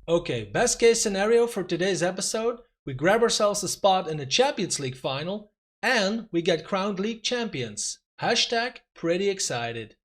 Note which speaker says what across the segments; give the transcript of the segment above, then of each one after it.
Speaker 1: Okay, best case scenario for today's episode, we grab ourselves a spot in the Champions League final and we get crowned league champions. Hashtag pretty excited.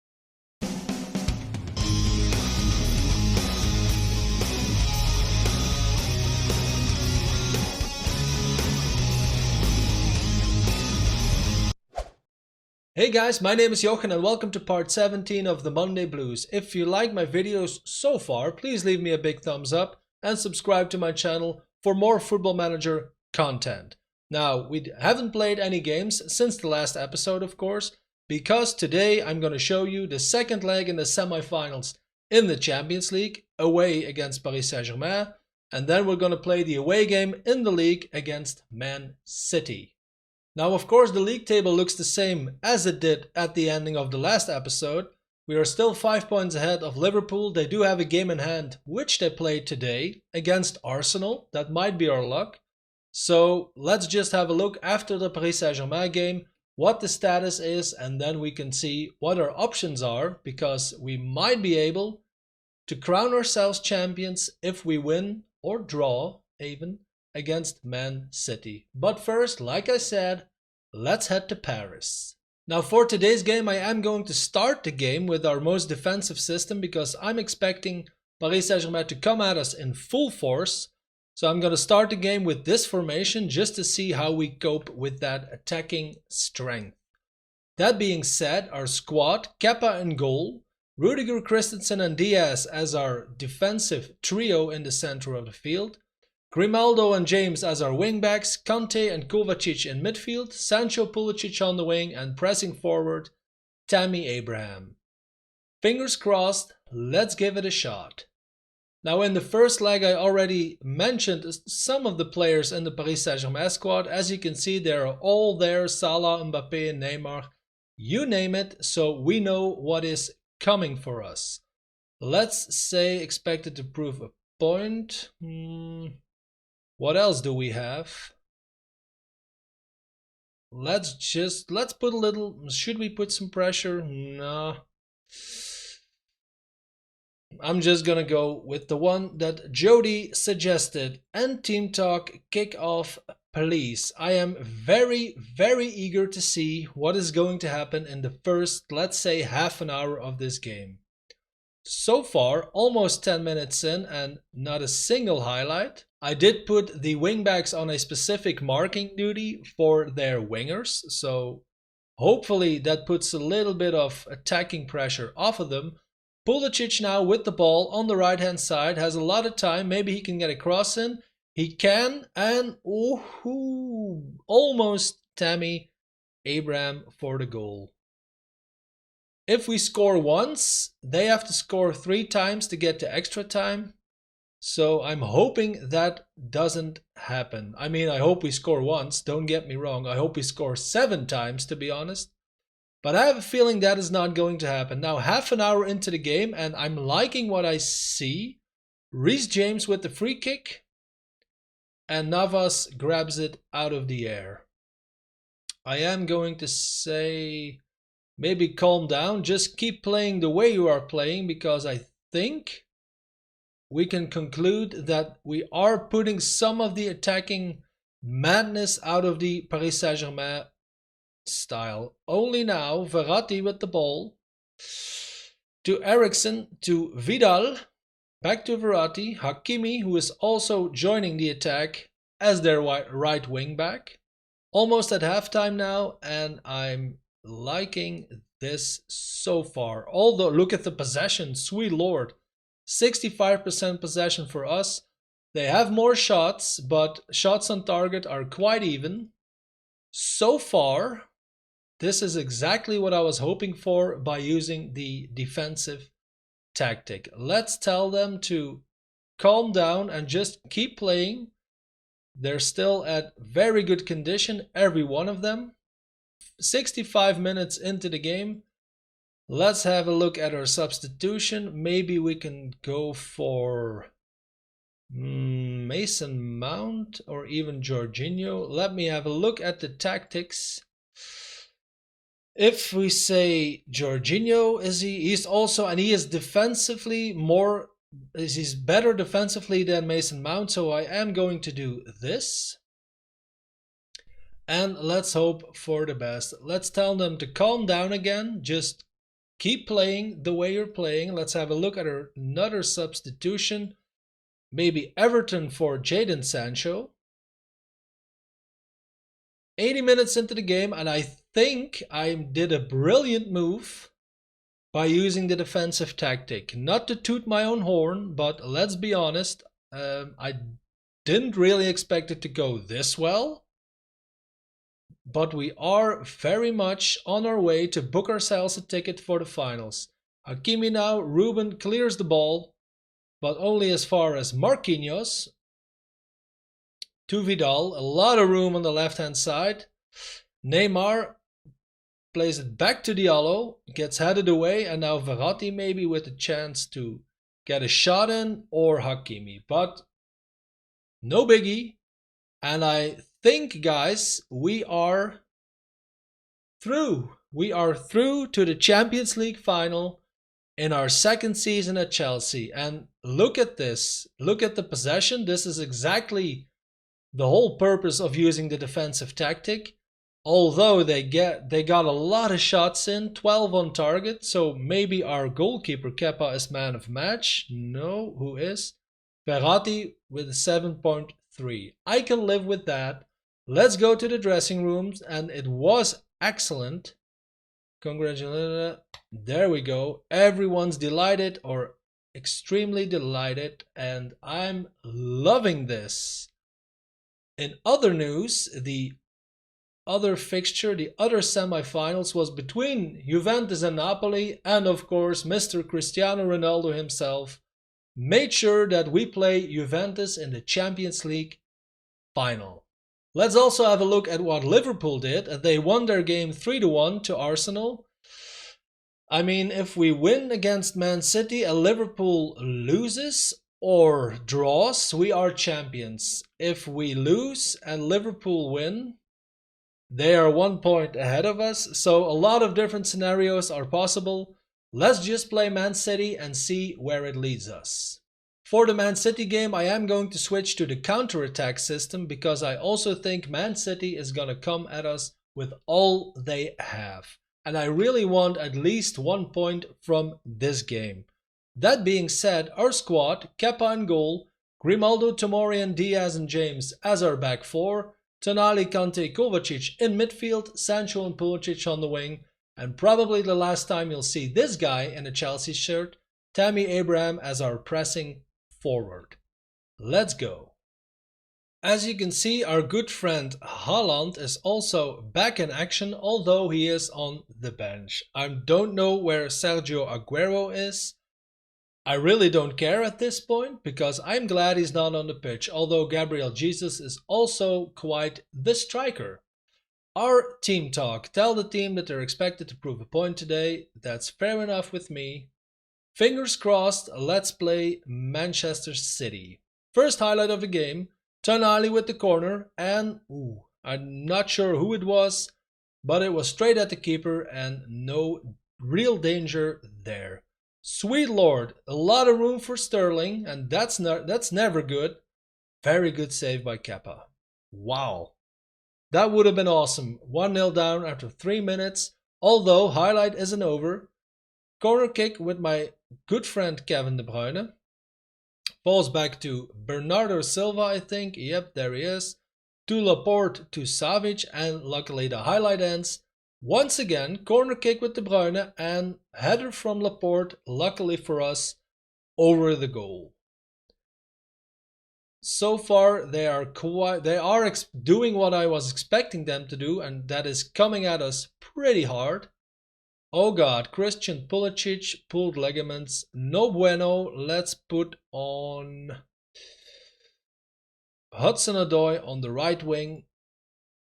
Speaker 1: Hey guys, my name is Jochen and welcome to part 17 of the Monday Blues. If you like my videos so far, please leave me a big thumbs up and subscribe to my channel for more Football Manager content. Now, we haven't played any games since the last episode, of course, because today I'm going to show you the second leg in the semifinals in the Champions League, away against Paris Saint-Germain, and then we're going to play the away game in the league against Man City. Now, of course, the league table looks the same as it did at the ending of the last episode. We are still 5 points ahead of Liverpool. They do have a game in hand, which they played today against Arsenal. That might be our luck. So let's just have a look after the Paris Saint-Germain game, what the status is, and then we can see what our options are, because we might be able to crown ourselves champions if we win or draw even against Man City. But first, like I said, let's head to Paris. Now for today's game, I am going to start the game with our most defensive system because I'm expecting Paris Saint-Germain to come at us in full force. So I'm going to start the game with this formation just to see how we cope with that attacking strength. That being said, our squad, Kepa in goal, Rudiger, Christensen and Diaz as our defensive trio in the center of the field, Grimaldo and James as our wingbacks, Kante and Kovacic in midfield, Sancho, Pulisic on the wing, and pressing forward, Tammy Abraham. Fingers crossed, let's give it a shot. Now in the first leg I already mentioned some of the players in the Paris Saint-Germain squad. As you can see, they're all there, Salah, Mbappé, Neymar, you name it, so we know what is coming for us. Let's say expected to prove a point. What else do we have? Let's put a little, should we put some pressure? No. I'm just gonna go with the one that Jody suggested. End team talk, kick off, please. I am very, very eager to see what is going to happen in the first, let's say, half an hour of this game. So far, almost 10 minutes in and not a single highlight. I did put the wingbacks on a specific marking duty for their wingers, so hopefully that puts a little bit of attacking pressure off of them. Pulisic now with the ball on the right hand side, has a lot of time, maybe he can get a cross in. He can, and almost Tammy Abraham for the goal. If we score once, they have to score 3 times to get to extra time. So I'm hoping that doesn't happen. I mean, I hope we score once, don't get me wrong. I hope we score 7 times, to be honest. But I have a feeling that is not going to happen. Now, half an hour into the game, and I'm liking what I see. Reece James with the free kick. And Navas grabs it out of the air. I am going to say, maybe calm down. Just keep playing the way you are playing, because I think we can conclude that we are putting some of the attacking madness out of the Paris Saint-Germain style. Only now, Verratti with the ball. To Eriksen, to Vidal. Back to Verratti. Hakimi, who is also joining the attack as their right wing back. Almost at halftime now, and I'm liking this so far. Although, look at the possession, sweet lord. 65% possession for us. They have more shots, but shots on target are quite even. So far, this is exactly what I was hoping for by using the defensive tactic. Let's tell them to calm down and just keep playing. They're still at very good condition, every one of them. 65 minutes into the game. Let's have a look at our substitution. Maybe we can go for Mason Mount or even Jorginho. Let me have a look at the tactics. If we say Jorginho, he's also, and he is defensively more He's better defensively than Mason Mount, so I am going to do this. And let's hope for the best. Let's tell them to calm down again. Just keep playing the way you're playing. Let's have a look at another substitution. Maybe Everton for Jadon Sancho. 80 minutes into the game, and I think I did a brilliant move by using the defensive tactic. Not to toot my own horn, but let's be honest, I didn't really expect it to go this well. But we are very much on our way to book ourselves a ticket for the finals. Hakimi now, Ruben clears the ball, but only as far as Marquinhos. To Vidal, a lot of room on the left-hand side. Neymar plays it back to Diallo, gets headed away, and now Verratti maybe with a chance to get a shot in, or Hakimi. But no biggie. And I think, guys, we are through. We are through to the Champions League final in our second season at Chelsea. And look at this. Look at the possession. This is exactly the whole purpose of using the defensive tactic. Although they got a lot of shots in, 12 on target, so maybe our goalkeeper Kepa is man of match. No, who is? Verratti with a 7.3. I can live with that. Let's go to the dressing rooms, and it was excellent. Congratulations. There we go. Everyone's delighted or extremely delighted, and I'm loving this. In other news, the other fixture, the other semi-finals, was between Juventus and Napoli, and of course Mr. Cristiano Ronaldo himself made sure that we play Juventus in the Champions League final. Let's also have a look at what Liverpool did. They won their game 3-1 to Arsenal. I mean, if we win against Man City and Liverpool loses or draws, we are champions. If we lose and Liverpool win, they are 1 point ahead of us, so a lot of different scenarios are possible. Let's just play Man City and see where it leads us. For the Man City game, I am going to switch to the counter-attack system because I also think Man City is going to come at us with all they have. And I really want at least 1 point from this game. That being said, our squad, Kepa in goal, Grimaldo, Tomori and Diaz and James as our back four, Tonali, Kante, Kovacic in midfield, Sancho and Pulisic on the wing, and probably the last time you'll see this guy in a Chelsea shirt, Tammy Abraham as our pressing forward. Let's go. As you can see, our good friend Haaland is also back in action, although he is on the bench. I don't know where Sergio Aguero is. I really don't care at this point because I'm glad he's not on the pitch, although Gabriel Jesus is also quite the striker. Our team talk. Tell the team that they're expected to prove a point today. That's fair enough with me. Fingers crossed, let's play Manchester City. First highlight of the game, Tonali with the corner, and I'm not sure who it was, but it was straight at the keeper and no real danger there. Sweet Lord, a lot of room for Sterling, and that's never good. Very good save by Kepa. Wow. That would have been awesome. 1-0 down after 3 minutes, although highlight isn't over. Corner kick with my good friend Kevin De Bruyne. Falls back to Bernardo Silva, I think. Yep, there he is. To Laporte, to Savic, and luckily the highlight ends. Once again, corner kick with De Bruyne and header from Laporte, luckily for us, over the goal. So far, they are doing what I was expecting them to do, and that is coming at us pretty hard. Oh god, Christian Pulisic, pulled ligaments, no bueno. Let's put on Hudson-Odoi on the right wing.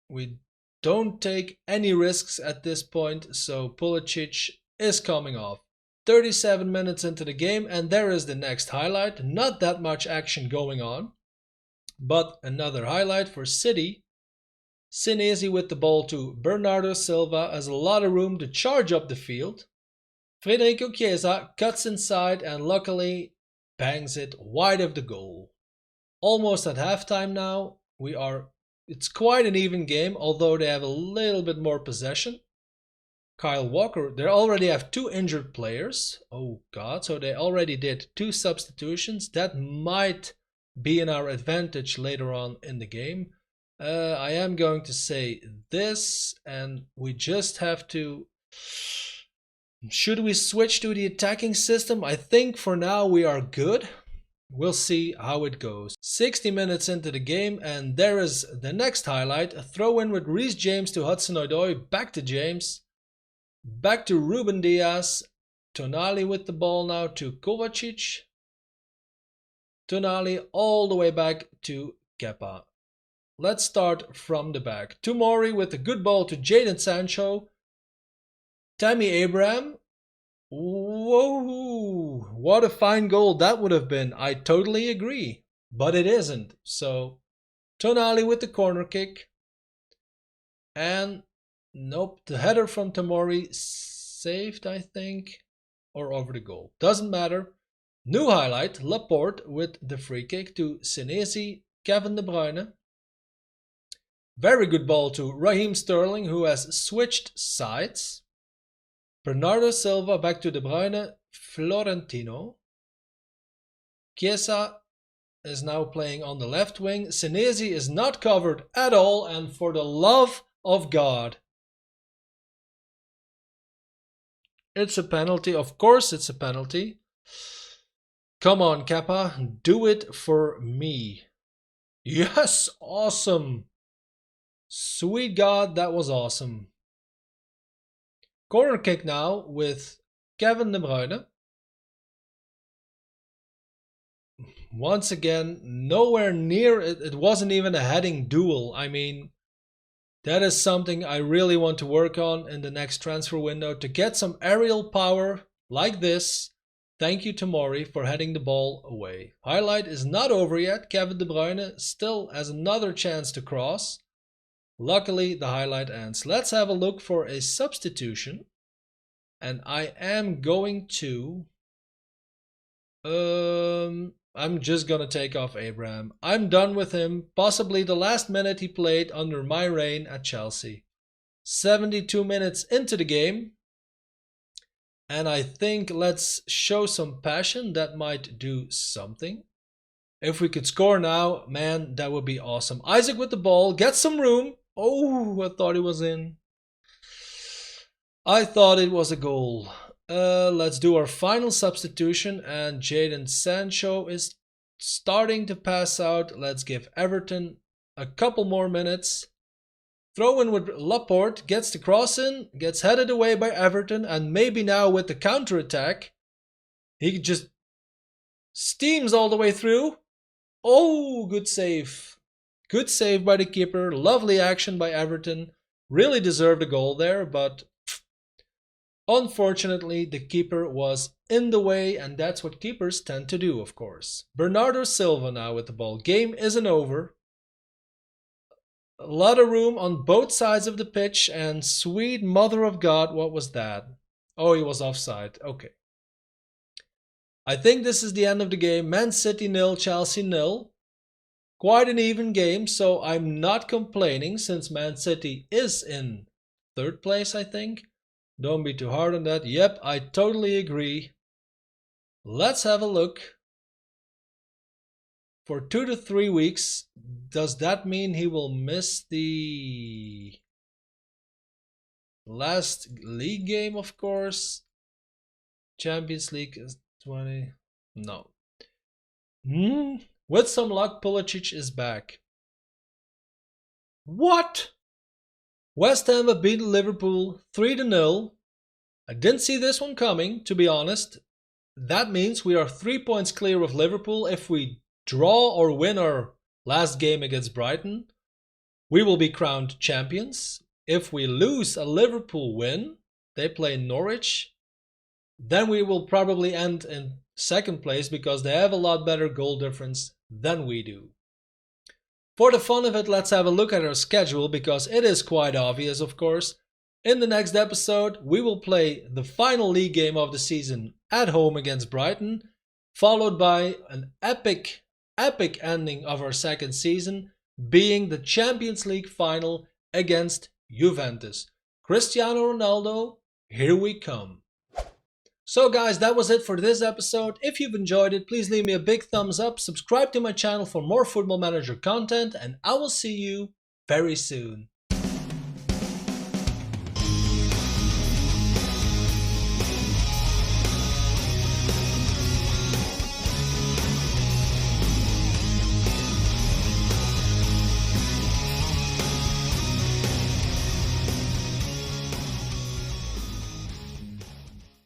Speaker 1: We don't take any risks at this point, so Pulisic is coming off. 37 minutes into the game, and there is the next highlight. Not that much action going on, but another highlight for City. Sinesi with the ball to Bernardo Silva has a lot of room to charge up the field. Federico Chiesa cuts inside, and luckily bangs it wide of the goal. Almost at halftime now. It's quite an even game, although they have a little bit more possession. Kyle Walker, they already have 2 injured players. Oh god, so they already did 2 substitutions. That might be in our advantage later on in the game. I am going to say this, and we just have to... Should we switch to the attacking system? I think for now we are good. We'll see how it goes. 60 minutes into the game, and there is the next highlight. A throw in with Reece James to Hudson-Odoi. Back to James. Back to Ruben Diaz. Tonali with the ball now to Kovacic. Tonali all the way back to Kepa. Let's start from the back. Tomori with a good ball to Jadon Sancho. Tammy Abraham. Whoa, what a fine goal that would have been. I totally agree, but it isn't. So Tonali with the corner kick. And nope, the header from Tomori saved, I think, or over the goal. Doesn't matter. New highlight, Laporte with the free kick to Senesi, Kevin De Bruyne. Very good ball to Raheem Sterling, who has switched sides. Bernardo Silva back to De Bruyne, Florentino. Chiesa is now playing on the left wing. Senesi is not covered at all, and for the love of God. It's a penalty. Of course it's a penalty. Come on, Kepa, do it for me. Yes, awesome. Sweet God, that was awesome. Corner kick now with Kevin De Bruyne. Once again, nowhere near it. It wasn't even a heading duel. I mean, that is something I really want to work on in the next transfer window, to get some aerial power like this. Thank you, Tomori, for heading the ball away. Highlight is not over yet. Kevin De Bruyne still has another chance to cross. Luckily, the highlight ends. Let's have a look for a substitution. And I am going to... I'm just going to take off Abraham. I'm done with him. Possibly the last minute he played under my reign at Chelsea. 72 minutes into the game. And I think let's show some passion. That might do something. If we could score now, man, that would be awesome. Isaac with the ball. Get some room. Oh, I thought it was in. I thought it was a goal. Let's do our final substitution, and Jadon Sancho is starting to pass out. Let's give Everton a couple more minutes. Throw in with Laporte, gets the cross in, gets headed away by Everton, and maybe now with the counter-attack, he just steams all the way through. Oh, good save. Good save by the keeper. Lovely action by Everton. Really deserved a goal there, but unfortunately, the keeper was in the way, and that's what keepers tend to do, of course. Bernardo Silva now with the ball. Game isn't over. A lot of room on both sides of the pitch, and sweet mother of God, what was that? Oh, he was offside. Okay. I think this is the end of the game. Man City 0, Chelsea 0. Quite an even game, so I'm not complaining since Man City is in third place, I think. Don't be too hard on that. Yep, I totally agree. Let's have a look. For 2 to 3 weeks, does that mean he will miss the last league game, of course? Champions League is 20. No. With some luck, Pulisic is back. What? West Ham have beaten Liverpool 3-0. I didn't see this one coming, to be honest. That means we are 3 points clear of Liverpool. If we draw or win our last game against Brighton, we will be crowned champions. If we lose a Liverpool win, they play Norwich, then we will probably end in second place because they have a lot better goal difference than we do. For the fun of it, let's have a look at our schedule because it is quite obvious, of course. In the next episode, we will play the final league game of the season at home against Brighton. followed by an epic ending of our second season, being the Champions League final against Juventus. Cristiano Ronaldo, here we come. So guys, that was it for this episode. If you've enjoyed it, please leave me a big thumbs up, subscribe to my channel for more Football Manager content, and I will see you very soon.